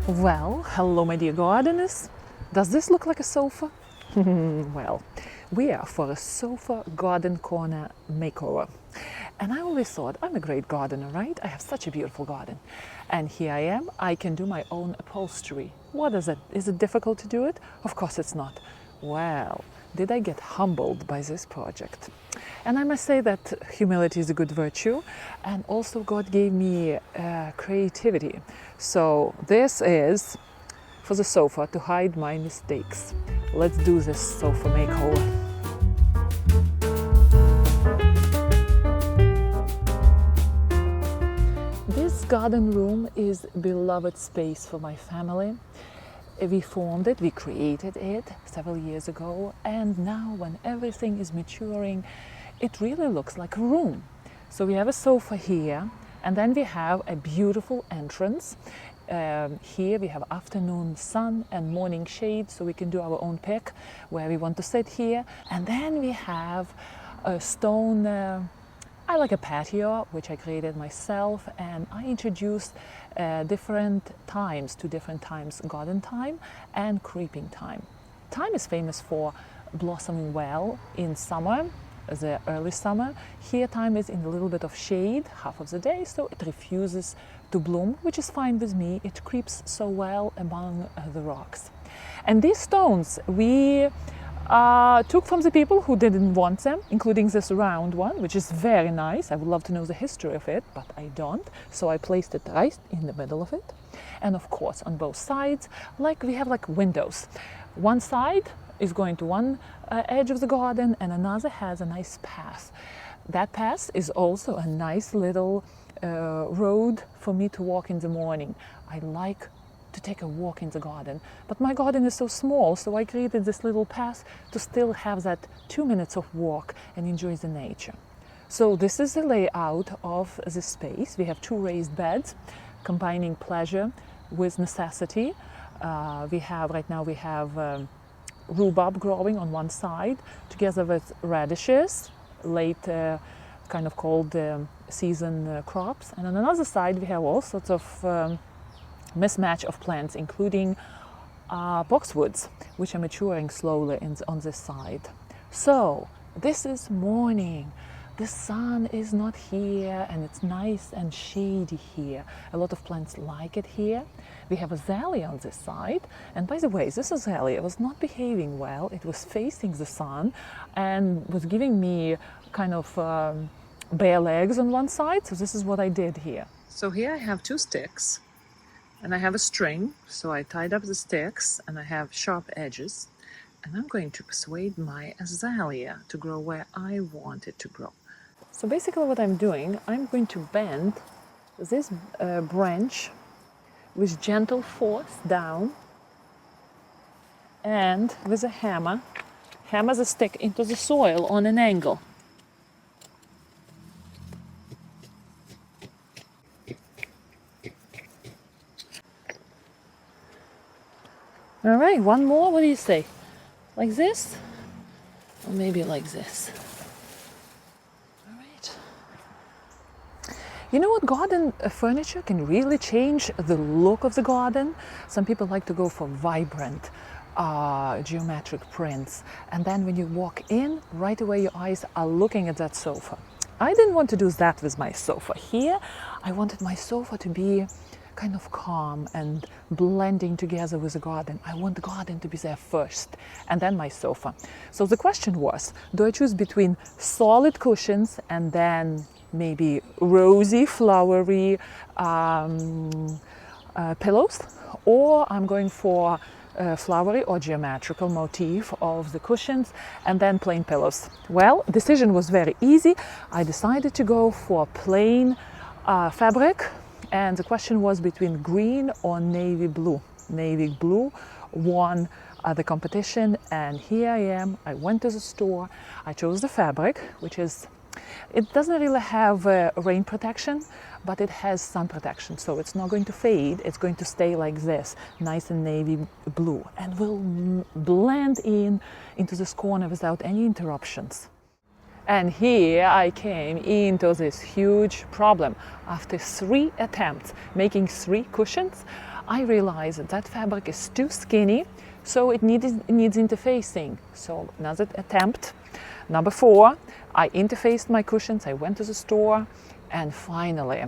Well, hello my dear gardeners. Does this look like a sofa? Well, we are for a sofa garden corner makeover. And I always thought, I'm a great gardener, right? I have such a beautiful garden. And here I am, I can do my own upholstery. What is it? Is it difficult to do it? Of course it's not. Well, did I get humbled by this project? And I must say that humility is a good virtue, and also God gave me creativity. So this is for the sofa to hide my mistakes. Let's do this sofa makeover. This garden room is a beloved space for my family. We formed it, we created it several years ago, and now when everything is maturing, it really looks like a room. So we have a sofa here, and then we have a beautiful entrance. Here we have afternoon sun and morning shade, so we can do our own pick where we want to sit here. And then we have a stone, I like a patio, which I created myself, and I introduced different times, garden time and creeping time. Time is famous for blossoming well in summer, the early summer. Here time is in a little bit of shade half of the day, so it refuses to bloom, which is fine with me. It creeps so well among the rocks. And these stones we took from the people who didn't want them, including this round one, which is very nice. I would love to know the history of it, but I don't. So I placed it right in the middle of it. And of course, on both sides, we have windows. One side is going to one edge of the garden, and another has a nice path. That path is also a nice little road for me to walk in the morning. I like to take a walk in the garden, but my garden is so small, so I created this little path to still have that 2 minutes of walk and enjoy the nature. So this is the layout of the space. We have two raised beds, combining pleasure with necessity. Right now we have rhubarb growing on one side, together with radishes, late kind of cold season crops, and on another side we have all sorts of mismatch of plants, including boxwoods, which are maturing slowly on this side. So this is morning. The sun is not here, and it's nice and shady here. A lot of plants like it here. We have azalea on this side, and by the way, this azalea was not behaving well. It was facing the sun and was giving me kind of bare legs on one side, so this is what I did here. So here I have two sticks, and I have a string, so I tied up the sticks, and I have sharp edges, and I'm going to persuade my azalea to grow where I want it to grow. So basically what I'm doing, I'm going to bend this branch with gentle force down, and with a hammer the stick into the soil on an angle. All right, one more, what do you say? Like this? Or maybe like this. All right. You know what, garden furniture can really change the look of the garden. Some people like to go for vibrant geometric prints, and then when you walk in, right away your eyes are looking at that sofa. I didn't want to do that with my sofa. Here, I wanted my sofa to be kind of calm and blending together with the garden. I want the garden to be there first, and then my sofa. So the question was, do I choose between solid cushions and then maybe rosy, flowery pillows, or I'm going for flowery or geometrical motif of the cushions and then plain pillows? Well, decision was very easy. I decided to go for plain fabric, and the question was between green or navy blue. Navy blue won the competition, and here I am. I went to the store, I chose the fabric, it doesn't really have rain protection, but it has sun protection, so it's not going to fade. It's going to stay like this, nice and navy blue, and will blend into this corner without any interruptions. And here I came into this huge problem. After 3 attempts making 3 cushions, I realized that fabric is too skinny, so it needs interfacing. So another attempt. Number 4, I interfaced my cushions. I went to the store, and finally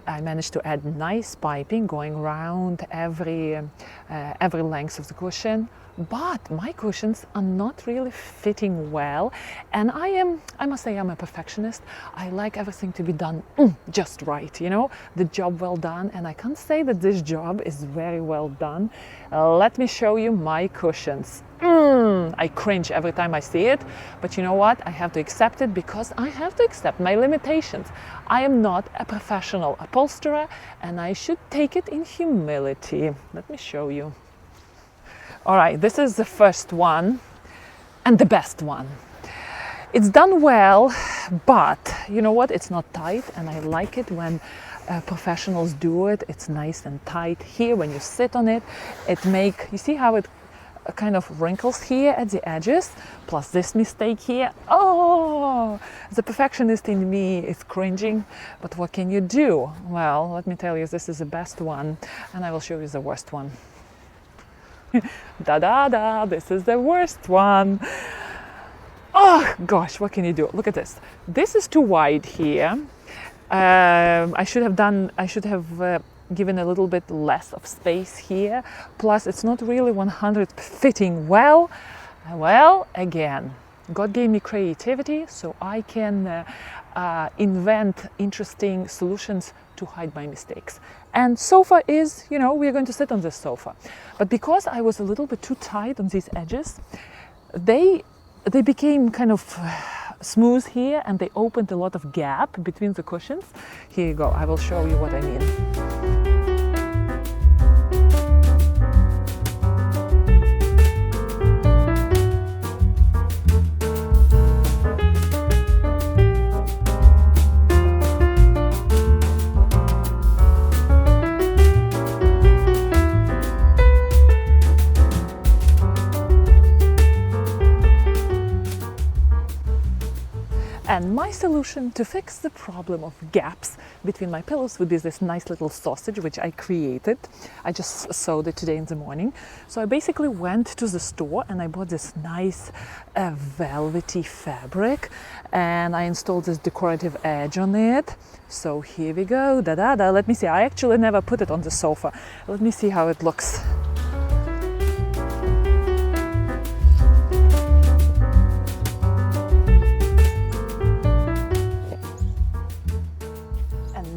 I managed to add nice piping going around every length of the cushion. But my cushions are not really fitting well, and I must say I'm a perfectionist. I like everything to be done just right, you know, the job well done, and I can't say that this job is very well done. Let me show you my cushions. I cringe every time I see it, but you know what? I have to accept it because I have to accept my limitations. I am not a professional upholsterer, and I should take it in humility. Let me show you. All right, this is the first one and the best one. It's done well, but you know what? It's not tight, and I like it when professionals do it. It's nice and tight here. When you sit on it, you see how it kind of wrinkles here at the edges, plus this mistake here. Oh, the perfectionist in me is cringing, but what can you do? Well, let me tell you, this is the best one, and I will show you the worst one. This is the worst one. Oh gosh, what can you do? Look at this. This is too wide here. I should have given a little bit less of space here. Plus, it's not really 100 fitting well. Well, again, God gave me creativity, so I can invent interesting solutions to hide my mistakes. And sofa is, you know, we're going to sit on this sofa. But because I was a little bit too tight on these edges, they became kind of smooth here, and they opened a lot of gap between the cushions. Here you go, I will show you what I mean. And my solution to fix the problem of gaps between my pillows would be this nice little sausage which I created. I just sewed it today in the morning. So I basically went to the store and I bought this nice velvety fabric, and I installed this decorative edge on it. So here we go. Let me see. I actually never put it on the sofa. Let me see how it looks.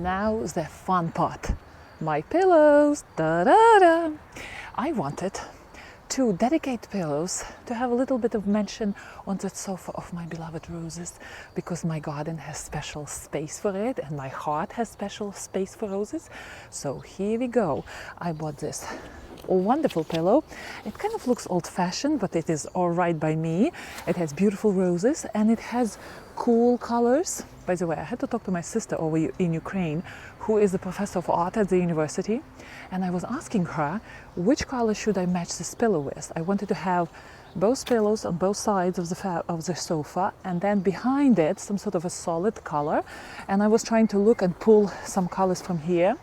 Now the fun part, my pillows. I wanted to dedicate pillows to have a little bit of mention on the sofa of my beloved roses, because my garden has special space for it and my heart has special space for roses. So here we go. I bought this wonderful pillow. It kind of looks old-fashioned, but it is all right by me. It has beautiful roses and it has cool colors. By the way, I had to talk to my sister over in Ukraine, who is a professor of art at the university, and I was asking her which color should I match this pillow with. I wanted to have both pillows on both sides of the sofa, and then behind it some sort of a solid color, and I was trying to look and pull some colors from here.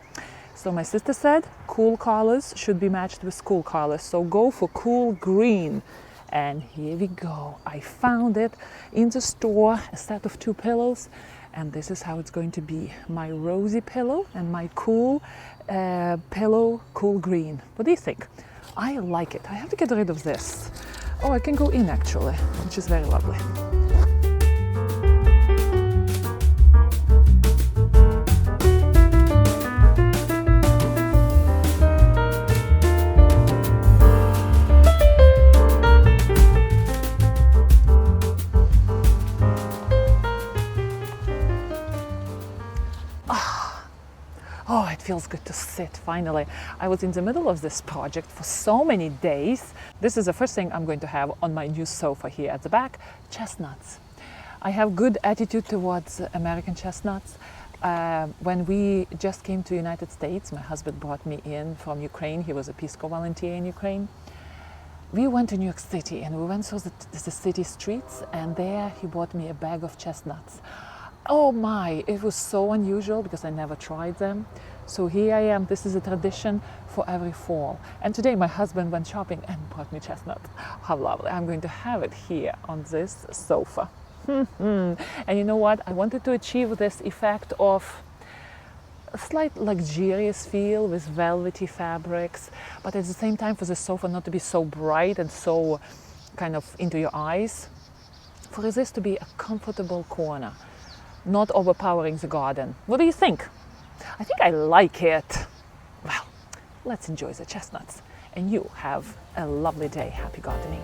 So my sister said cool colors should be matched with cool colors, so go for cool green. And here we go. I found it in the store, a set of 2 pillows, and this is how it's going to be. My rosy pillow and my cool pillow, cool green. What do you think? I like it. I have to get rid of this. Oh, I can go in actually, which is very lovely. Oh, it feels good to sit, finally. I was in the middle of this project for so many days. This is the first thing I'm going to have on my new sofa here at the back, chestnuts. I have good attitude towards American chestnuts. When we just came to United States, my husband brought me in from Ukraine. He was a Peace Corps volunteer in Ukraine. We went to New York City and we went through the city streets, and there he bought me a bag of chestnuts. Oh my, it was so unusual because I never tried them. So here I am. This is a tradition for every fall. And today my husband went shopping and brought me chestnuts. How lovely. I'm going to have it here on this sofa. And you know what? I wanted to achieve this effect of a slight luxurious feel with velvety fabrics, but at the same time for the sofa not to be so bright and so kind of into your eyes. For this to be a comfortable corner, not overpowering the garden. What do you think? I think I like it. Well, let's enjoy the chestnuts. And you have a lovely day. Happy gardening.